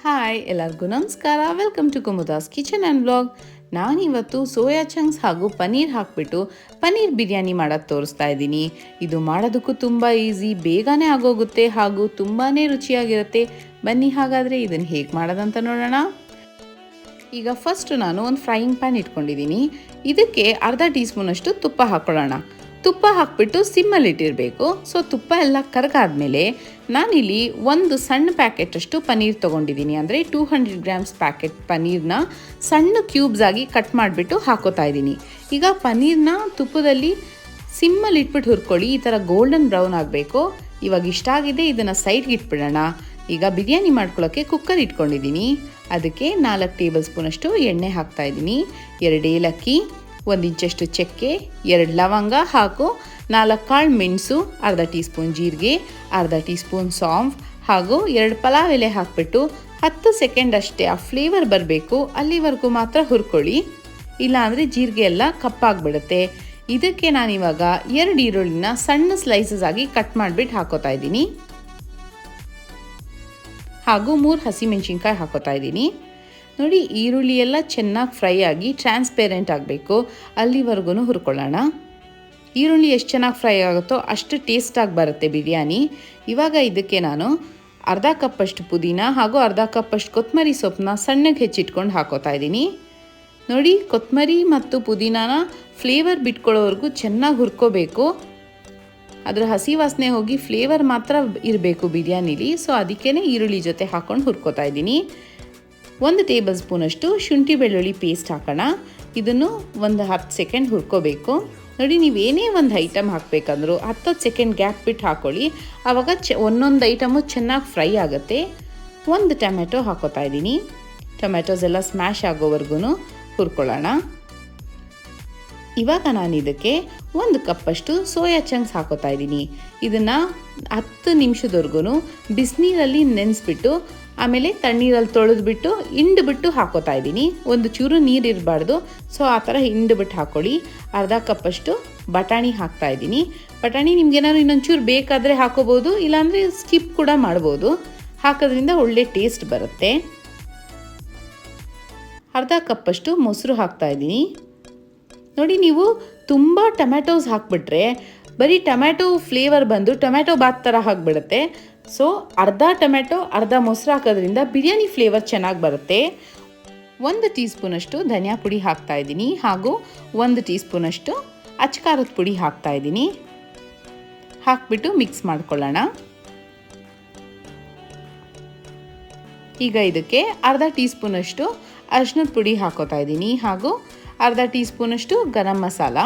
Hi ಎಲ್ಲರಿಗೂ ನಮಸ್ಕಾರ. Welcome to Kumuda's kitchen and blog. ನಾನಿವತ್ತು ಸೋಯಾ ಚಂಕ್ಸ್ ಹಾಗೂ ಪನೀರ್ ಹಾಕಿಬಿಟ್ಟು ಪನೀರ್ ಬಿರಿಯಾನಿ ಮಾಡೋದು ತೋರಿಸ್ತಾ ಇದ್ದೀನಿ. ಇದು ಮಾಡೋದಕ್ಕೂ ತುಂಬ ಈಸಿ, ಬೇಗನೆ ಆಗೋಗುತ್ತೆ ಹಾಗೂ ತುಂಬಾ ರುಚಿಯಾಗಿರುತ್ತೆ. ಬನ್ನಿ ಹಾಗಾದರೆ ಇದನ್ನು ಹೇಗೆ ಮಾಡೋದಂತ ನೋಡೋಣ. ಈಗ ಫಸ್ಟ್ ನಾನು ಒಂದು ಫ್ರೈಯಿಂಗ್ ಪ್ಯಾನ್ ಇಟ್ಕೊಂಡಿದ್ದೀನಿ. ಇದಕ್ಕೆ ಅರ್ಧ ಟೀ ಸ್ಪೂನಷ್ಟು ತುಪ್ಪ ಹಾಕ್ಕೊಳ್ಳೋಣ. ತುಪ್ಪ ಹಾಕಿಬಿಟ್ಟು ಸಿಮ್ಮಲ್ಲಿ ಇಟ್ಟಿರಬೇಕು. ಸೊ ತುಪ್ಪ ಎಲ್ಲ ಕರಗಾದ್ಮೇಲೆ ನಾನಿಲ್ಲಿ ಒಂದು ಸಣ್ಣ ಪ್ಯಾಕೆಟಷ್ಟು ಪನೀರ್ ತೊಗೊಂಡಿದ್ದೀನಿ. ಅಂದರೆ 200 ಗ್ರಾಮ್ಸ್ ಪ್ಯಾಕೆಟ್ ಪನೀರ್ನ ಸಣ್ಣ ಕ್ಯೂಬ್ಸ್ ಆಗಿ ಕಟ್ ಮಾಡಿಬಿಟ್ಟು ಹಾಕೋತಾ ಇದ್ದೀನಿ. ಈಗ ಪನೀರ್ನ ತುಪ್ಪದಲ್ಲಿ ಸಿಮ್ಮಲ್ಲಿ ಇಟ್ಬಿಟ್ಟು ಹುರ್ಕೊಳ್ಳಿ. ಈ ಥರ ಗೋಲ್ಡನ್ ಬ್ರೌನ್ ಆಗಬೇಕು. ಇವಾಗ ಇಷ್ಟ ಆಗಿದೆ, ಇದನ್ನು ಸೈಡ್ಗೆ ಇಟ್ಬಿಡೋಣ. ಈಗ ಬಿರಿಯಾನಿ ಮಾಡ್ಕೊಳ್ಳೋಕ್ಕೆ ಕುಕ್ಕರ್ ಇಟ್ಕೊಂಡಿದ್ದೀನಿ. ಅದಕ್ಕೆ 4 ಟೇಬಲ್ ಸ್ಪೂನಷ್ಟು ಎಣ್ಣೆ ಹಾಕ್ತಾಯಿದ್ದೀನಿ. 2 ಏಲಕ್ಕಿ, 1 ಇಂಚಷ್ಟು ಚಕ್ಕೆ, 2 ಲವಂಗ ಹಾಗೂ 4 ಕಾಳು ಮೆಣಸು, ಅರ್ಧ ಟೀ ಸ್ಪೂನ್ ಜೀರಿಗೆ, ಅರ್ಧ ಟೀ ಸ್ಪೂನ್ ಸಾಂಫ್ ಹಾಗೂ 2 ಪಲಾವ್ ಎಲೆ ಹಾಕಿಬಿಟ್ಟು 10 ಸೆಕೆಂಡ್ ಅಷ್ಟೇ ಆ ಫ್ಲೇವರ್ ಬರಬೇಕು, ಅಲ್ಲಿವರೆಗೂ ಮಾತ್ರ ಹುರ್ಕೊಳ್ಳಿ. ಇಲ್ಲಾಂದರೆ ಜೀರಿಗೆ ಎಲ್ಲ ಕಪ್ಪಾಗಿಬಿಡುತ್ತೆ. ಇದಕ್ಕೆ ನಾನಿವಾಗ 2 ಈರುಳ್ಳಿನ ಸಣ್ಣ ಸ್ಲೈಸಸ್ ಆಗಿ ಕಟ್ ಮಾಡಿಬಿಟ್ಟು ಹಾಕೋತಾ ಇದ್ದೀನಿ. ಹಾಗೂ 3 ಹಸಿಮೆಣಸಿನ್ಕಾಯಿ ಹಾಕೋತಾ ಇದ್ದೀನಿ. ನೋಡಿ, ಈರುಳ್ಳಿ ಎಲ್ಲ ಚೆನ್ನಾಗಿ ಫ್ರೈ ಆಗಿ ಟ್ರಾನ್ಸ್ಪೇರೆಂಟ್ ಆಗಬೇಕು, ಅಲ್ಲಿವರೆಗೂ ಹುರ್ಕೊಳ್ಳೋಣ. ಈರುಳ್ಳಿ ಎಷ್ಟು ಚೆನ್ನಾಗಿ ಫ್ರೈ ಆಗುತ್ತೋ ಅಷ್ಟು ಟೇಸ್ಟಾಗಿ ಬರುತ್ತೆ ಬಿರಿಯಾನಿ. ಇವಾಗ ಇದಕ್ಕೆ ನಾನು ಅರ್ಧ ಕಪ್ಪಷ್ಟು ಪುದೀನ ಹಾಗೂ ಅರ್ಧ ಕಪ್ಪಷ್ಟು ಕೊತ್ತಂಬರಿ ಸೊಪ್ಪನ್ನ ಸಣ್ಣಗೆ ಹೆಚ್ಚಿಟ್ಕೊಂಡು ಹಾಕೋತಾ ಇದ್ದೀನಿ. ನೋಡಿ, ಕೊತ್ತಂಬರಿ ಮತ್ತು ಪುದೀನಾನ ಫ್ಲೇವರ್ ಬಿಟ್ಕೊಳ್ಳೋವರೆಗೂ ಚೆನ್ನಾಗಿ ಹುರ್ಕೋಬೇಕು. ಅದರ ಹಸಿ ವಾಸನೆ ಹೋಗಿ ಫ್ಲೇವರ್ ಮಾತ್ರ ಇರಬೇಕು ಬಿರಿಯಾನಿಲಿ. ಸೊ ಅದಕ್ಕೇ ಈರುಳ್ಳಿ ಜೊತೆ ಹಾಕ್ಕೊಂಡು ಹುರ್ಕೋತಾ ಇದ್ದೀನಿ. 1 ಟೇಬಲ್ ಸ್ಪೂನಷ್ಟು ಶುಂಠಿ ಬೆಳ್ಳುಳ್ಳಿ ಪೇಸ್ಟ್ ಹಾಕೋಣ. ಇದನ್ನು ಒಂದು 10 ಸೆಕೆಂಡ್ ಹುರ್ಕೋಬೇಕು. ನೋಡಿ, ನೀವೇನೇ ಒಂದು ಐಟಮ್ ಹಾಕಬೇಕಂದ್ರೂ 10 ಸೆಕೆಂಡ್ ಗ್ಯಾಪ್ ಬಿಟ್ಟು ಹಾಕ್ಕೊಳ್ಳಿ. ಆವಾಗ ಒಂದೊಂದು ಐಟಮು ಚೆನ್ನಾಗಿ ಫ್ರೈ ಆಗುತ್ತೆ. 1 ಟೊಮೆಟೊ ಹಾಕೋತಾ ಇದ್ದೀನಿ. ಟೊಮೆಟೊಸ್ ಎಲ್ಲ ಸ್ಮ್ಯಾಶ್ ಆಗೋವರೆಗೂ ಹುರ್ಕೊಳ್ಳೋಣ. ಇವಾಗ ನಾನು ಇದಕ್ಕೆ 1 ಕಪ್ಪಷ್ಟು ಸೋಯಾ ಚಂಕ್ಸ್ ಹಾಕೋತಾ ಇದ್ದೀನಿ. ಇದನ್ನು 10 ನಿಮಿಷದವರೆಗೂ ಬಿಸಿನೀರಲ್ಲಿ ನೆನೆಸ್ಬಿಟ್ಟು ಆಮೇಲೆ ತಣ್ಣೀರಲ್ಲಿ ತೊಳೆದ್ಬಿಟ್ಟು ಹಿಂಡ್ಬಿಟ್ಟು ಹಾಕೋತಾ ಇದ್ದೀನಿ. ಒಂದು ಚೂರು ನೀರು ಇರಬಾರ್ದು. ಸೊ ಆ ಥರ ಹಿಂಡ್ಬಿಟ್ಟು ಹಾಕ್ಕೊಳ್ಳಿ. ಅರ್ಧ ಕಪ್ಪಷ್ಟು ಬಟಾಣಿ ಹಾಕ್ತಾ ಇದ್ದೀನಿ. ಬಟಾಣಿ ನಿಮ್ಗೇನಾದ್ರು ಇನ್ನೊಂಚೂರು ಬೇಕಾದರೆ ಹಾಕೋಬೋದು, ಇಲ್ಲಾಂದರೆ ಸ್ಕಿಪ್ ಕೂಡ ಮಾಡ್ಬೋದು. ಹಾಕೋದ್ರಿಂದ ಒಳ್ಳೆ ಟೇಸ್ಟ್ ಬರುತ್ತೆ. ಅರ್ಧ ಕಪ್ಪಷ್ಟು ಮೊಸರು ಹಾಕ್ತಾ ಇದ್ದೀನಿ. ನೋಡಿ, ನೀವು ತುಂಬ ಟೊಮ್ಯಾಟೋಸ್ ಹಾಕಿಬಿಟ್ರೆ ಬರೀ ಟೊಮ್ಯಾಟೊ ಫ್ಲೇವರ್ ಬಂದು ಟೊಮ್ಯಾಟೊ ಬಾತ್ ಥರ ಆಗಿಬಿಡುತ್ತೆ. ಸೊ ಅರ್ಧ ಟೊಮ್ಯಾಟೊ ಅರ್ಧ ಮೊಸರು ಹಾಕೋದ್ರಿಂದ ಬಿರಿಯಾನಿ ಫ್ಲೇವರ್ ಚೆನ್ನಾಗಿ ಬರುತ್ತೆ. 1 ಟೀ ಸ್ಪೂನಷ್ಟು ಧನಿಯಾ ಪುಡಿ ಹಾಕ್ತಾ ಇದ್ದೀನಿ ಹಾಗೂ 1 ಟೀ ಸ್ಪೂನಷ್ಟು ಅಚ್ಕಾರದ ಪುಡಿ ಹಾಕ್ತಾ ಇದ್ದೀನಿ. ಹಾಕ್ಬಿಟ್ಟು ಮಿಕ್ಸ್ ಮಾಡ್ಕೊಳ್ಳೋಣ. ಈಗ ಇದಕ್ಕೆ ಅರ್ಧ ಟೀ ಸ್ಪೂನಷ್ಟು ಅರಿಶಿನದ ಪುಡಿ ಹಾಕೋತಾ ಇದ್ದೀನಿ ಹಾಗೂ ಅರ್ಧ ಟೀ ಸ್ಪೂನಷ್ಟು ಗರಂ ಮಸಾಲ.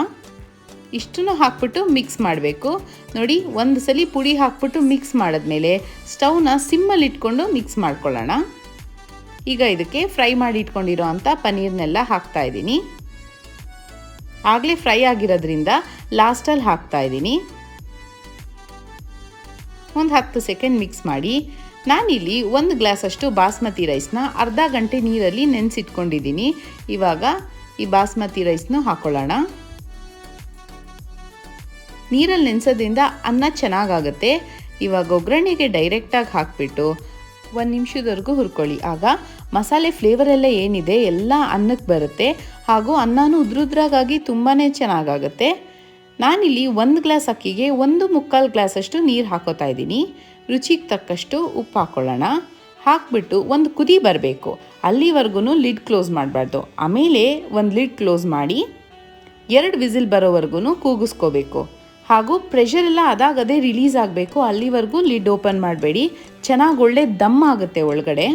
ಇಷ್ಟನ್ನು ಹಾಕ್ಬಿಟ್ಟು ಮಿಕ್ಸ್ ಮಾಡಬೇಕು. ನೋಡಿ, ಒಂದು ಸಲ ಪುಡಿ ಹಾಕ್ಬಿಟ್ಟು ಮಿಕ್ಸ್ ಮಾಡಿದ್ಮೇಲೆ ಸ್ಟವ್ನ ಸಿಮ್ಮಲ್ಲಿ ಇಟ್ಕೊಂಡು ಮಿಕ್ಸ್ ಮಾಡ್ಕೊಳ್ಳೋಣ. ಈಗ ಇದಕ್ಕೆ ಫ್ರೈ ಮಾಡಿ ಇಟ್ಕೊಂಡಿರೋ ಅಂಥ ಪನೀರ್ನೆಲ್ಲ ಹಾಕ್ತಾ ಇದ್ದೀನಿ. ಆಗಲೇ ಫ್ರೈ ಆಗಿರೋದ್ರಿಂದ ಲಾಸ್ಟಲ್ಲಿ ಹಾಕ್ತಾ ಇದ್ದೀನಿ. ಒಂದು 10 ಸೆಕೆಂಡ್ ಮಿಕ್ಸ್ ಮಾಡಿ. ನಾನಿಲ್ಲಿ 1 ಗ್ಲಾಸಷ್ಟು ಬಾಸ್ಮತಿ ರೈಸ್ನ ಅರ್ಧ ಗಂಟೆ ನೀರಲ್ಲಿ ನೆನೆಸಿಟ್ಕೊಂಡಿದ್ದೀನಿ. ಇವಾಗ ಈ ಬಾಸ್ಮತಿ ರೈಸ್ನ ಹಾಕೊಳ್ಳೋಣ. ನೀರಲ್ಲಿ ನೆನೆಸೋದ್ರಿಂದ ಅನ್ನ ಚೆನ್ನಾಗಾಗುತ್ತೆ. ಇವಾಗ ಒಗ್ಗರಣೆಗೆ ಡೈರೆಕ್ಟಾಗಿ ಹಾಕಿಬಿಟ್ಟು 1 ನಿಮಿಷದವರೆಗೂ ಹುರ್ಕೊಳ್ಳಿ. ಆಗ ಮಸಾಲೆ ಫ್ಲೇವರ್ ಎಲ್ಲ ಏನಿದೆ ಎಲ್ಲ ಅನ್ನಕ್ಕೆ ಬರುತ್ತೆ ಹಾಗೂ ಅನ್ನನೂ ಉದ್ರುದ್ರಾಗಾಗಿ ತುಂಬಾ ಚೆನ್ನಾಗಾಗುತ್ತೆ. ನಾನಿಲ್ಲಿ 1 ಗ್ಲಾಸ್ ಅಕ್ಕಿಗೆ 1/4 ಗ್ಲಾಸಷ್ಟು ನೀರು ಹಾಕೋತಾ ಇದ್ದೀನಿ. ರುಚಿಗೆ ತಕ್ಕಷ್ಟು ಉಪ್ಪು ಹಾಕ್ಕೊಳ್ಳೋಣ. ಹಾಕ್ಬಿಟ್ಟು ಒಂದು ಕುದಿ ಬರಬೇಕು, ಅಲ್ಲಿವರೆಗೂ ಲಿಡ್ ಕ್ಲೋಸ್ ಮಾಡಬಾರ್ದು. ಆಮೇಲೆ ಒಂದು ಲಿಡ್ ಕ್ಲೋಸ್ ಮಾಡಿ 2 ವಿಸಿಲ್ ಬರೋವರೆಗೂ ಕೂಗಿಸ್ಕೋಬೇಕು. ಹಾಗೂ ಪ್ರೆಷರ್ ಎಲ್ಲ ಅದಾಗದೇ ರಿಲೀಸ್ ಆಗಬೇಕು, ಅಲ್ಲಿವರೆಗೂ ಲಿಡ್ ಓಪನ್ ಮಾಡಬೇಡಿ. ಚೆನ್ನಾಗಿ ಒಳ್ಳೆ ದಮ್ ಆಗುತ್ತೆ ಒಳಗಡೆ.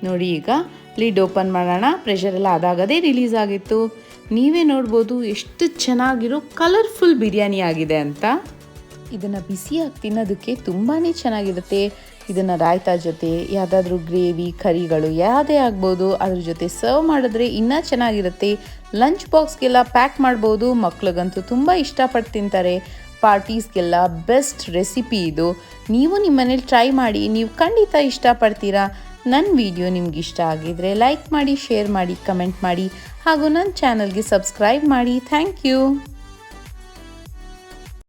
ನೋಡಿ, ಈಗ ಲಿಡ್ ಓಪನ್ ಮಾಡೋಣ. ಪ್ರೆಷರ್ ಎಲ್ಲ ಅದಾಗದೇ ರಿಲೀಸ್ ಆಗಿತ್ತು. ನೀವೇ ನೋಡ್ಬೋದು ಎಷ್ಟು ಚೆನ್ನಾಗಿರೋ ಕಲರ್ಫುಲ್ ಬಿರಿಯಾನಿ ಆಗಿದೆ ಅಂತ. ಇದನ್ನು ಬಿಸಿಯಾಗಿ ತಿನ್ನೋದಕ್ಕೆ ತುಂಬಾ ಚೆನ್ನಾಗಿರುತ್ತೆ. ಇದನ್ನು ರಾಯ್ತಾ ಜೊತೆ ಯಾವುದಾದ್ರೂ ಗ್ರೇವಿ ಕರಿಗಳು ಯಾವುದೇ ಆಗ್ಬೋದು ಅದ್ರ ಜೊತೆ ಸರ್ವ್ ಮಾಡಿದ್ರೆ ಇನ್ನೂ ಚೆನ್ನಾಗಿರುತ್ತೆ. ಲಂಚ್ ಬಾಕ್ಸ್ಗೆಲ್ಲ ಪ್ಯಾಕ್ ಮಾಡ್ಬೋದು. ಮಕ್ಳಿಗಂತೂ ತುಂಬ ಇಷ್ಟಪಟ್ಟು ತಿಂತಾರೆ. ಪಾರ್ಟೀಸ್ಗೆಲ್ಲ ಬೆಸ್ಟ್ ರೆಸಿಪಿ ಇದು. ನೀವು ನಿಮ್ಮ ಮನೇಲಿ ಟ್ರೈ ಮಾಡಿ, ನೀವು ಖಂಡಿತ ಇಷ್ಟಪಡ್ತೀರಾ. ನನ್ನ ವಿಡಿಯೋ ನಿಮ್ಗೆ ಇಷ್ಟ ಆಗಿದ್ರೆ ಲೈಕ್ ಮಾಡಿ, ಶೇರ್ ಮಾಡಿ, ಕಮೆಂಟ್ ಮಾಡಿ ಹಾಗೂ ನನ್ನ ಚಾನಲ್ಗೆ ಸಬ್ಸ್ಕ್ರೈಬ್ ಮಾಡಿ. Thank you.